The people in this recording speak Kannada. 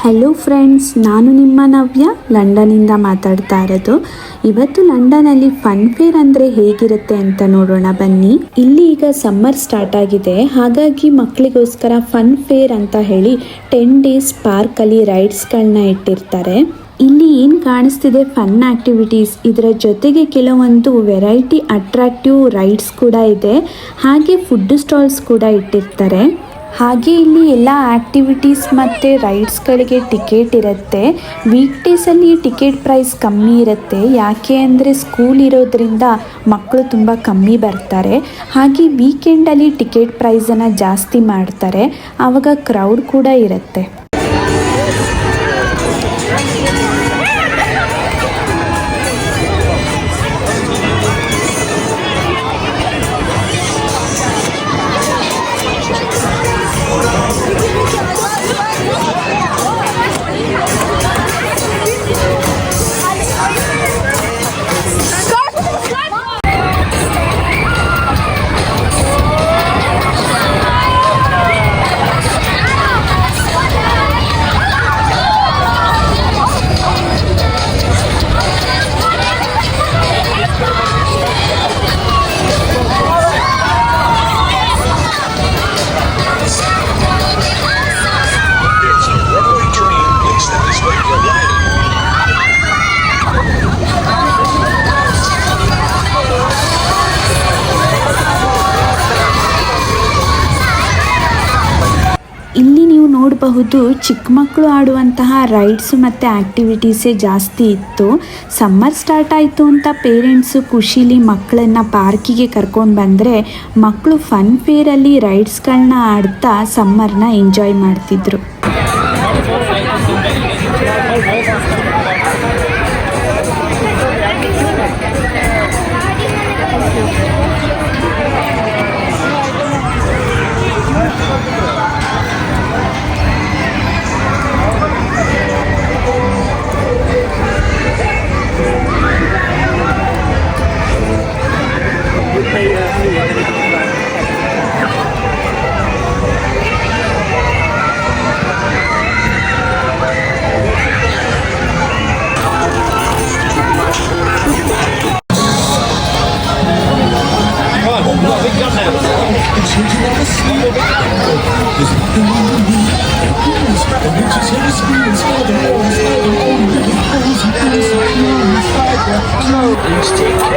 ಹಲೋ ಫ್ರೆಂಡ್ಸ್, ನಾನು ನಿಮ್ಮ ನವ್ಯ ಲಂಡನಿಂದ ಮಾತಾಡ್ತಾ ಇರೋದು. ಇವತ್ತು ಲಂಡನಲ್ಲಿ ಫನ್ ಫೇರ್ ಅಂದರೆ ಹೇಗಿರುತ್ತೆ ಅಂತ ನೋಡೋಣ ಬನ್ನಿ. ಇಲ್ಲಿ ಈಗ ಸಮ್ಮರ್ ಸ್ಟಾರ್ಟ್ ಆಗಿದೆ, ಹಾಗಾಗಿ ಮಕ್ಕಳಿಗೋಸ್ಕರ ಫನ್ ಫೇರ್ ಅಂತ ಹೇಳಿ 10 days ಪಾರ್ಕಲ್ಲಿ ರೈಡ್ಸ್ಗಳನ್ನ ಇಟ್ಟಿರ್ತಾರೆ. ಇಲ್ಲಿ ಏನು ಕಾಣಿಸ್ತಿದೆ ಫನ್ ಆಕ್ಟಿವಿಟೀಸ್, ಇದರ ಜೊತೆಗೆ ಕೆಲವೊಂದು ವೆರೈಟಿ ಅಟ್ರಾಕ್ಟಿವ್ ರೈಡ್ಸ್ ಕೂಡ ಇದೆ. ಹಾಗೆ ಫುಡ್ ಸ್ಟಾಲ್ಸ್ ಕೂಡ ಇಟ್ಟಿರ್ತಾರೆ. ಹಾಗೆ ಇಲ್ಲಿ ಎಲ್ಲ ಆ್ಯಕ್ಟಿವಿಟೀಸ್ ಮತ್ತು ರೈಡ್ಸ್ಗಳಿಗೆ ಟಿಕೆಟ್ ಇರುತ್ತೆ. ವೀಕ್ ಡೇಸಲ್ಲಿ ಟಿಕೆಟ್ ಪ್ರೈಸ್ ಕಮ್ಮಿ ಇರುತ್ತೆ, ಯಾಕೆ ಅಂದರೆ ಸ್ಕೂಲ್ ಇರೋದ್ರಿಂದ ಮಕ್ಕಳು ತುಂಬ ಕಮ್ಮಿ ಬರ್ತಾರೆ. ಹಾಗೆ ವೀಕೆಂಡಲ್ಲಿ ಟಿಕೆಟ್ ಪ್ರೈಸನ್ನು ಜಾಸ್ತಿ ಮಾಡ್ತಾರೆ, ಆವಾಗ ಕ್ರೌಡ್ ಕೂಡ ಇರುತ್ತೆ. ಇಲ್ಲಿ ನೀವು ನೋಡಬಹುದು, ಚಿಕ್ಕ ಮಕ್ಕಳು ಆಡುವಂತಹ ರೈಡ್ಸ್ ಮತ್ತು ಆ್ಯಕ್ಟಿವಿಟೀಸೇ ಜಾಸ್ತಿ ಇತ್ತು. ಸಮ್ಮರ್ ಸ್ಟಾರ್ಟ್ ಆಯಿತು ಅಂತ ಪೇರೆಂಟ್ಸು ಖುಷಿಲಿ ಮಕ್ಕಳನ್ನು ಪಾರ್ಕಿಗೆ ಕರ್ಕೊಂಡು ಬಂದರೆ ಮಕ್ಕಳು ಫನ್ ಫೇರಲ್ಲಿ ರೈಡ್ಸ್ಗಳನ್ನ ಆಡ್ತಾ ಸಮ್ಮರ್ನ ಎಂಜಾಯ್ ಮಾಡ್ತಿದ್ರು. Each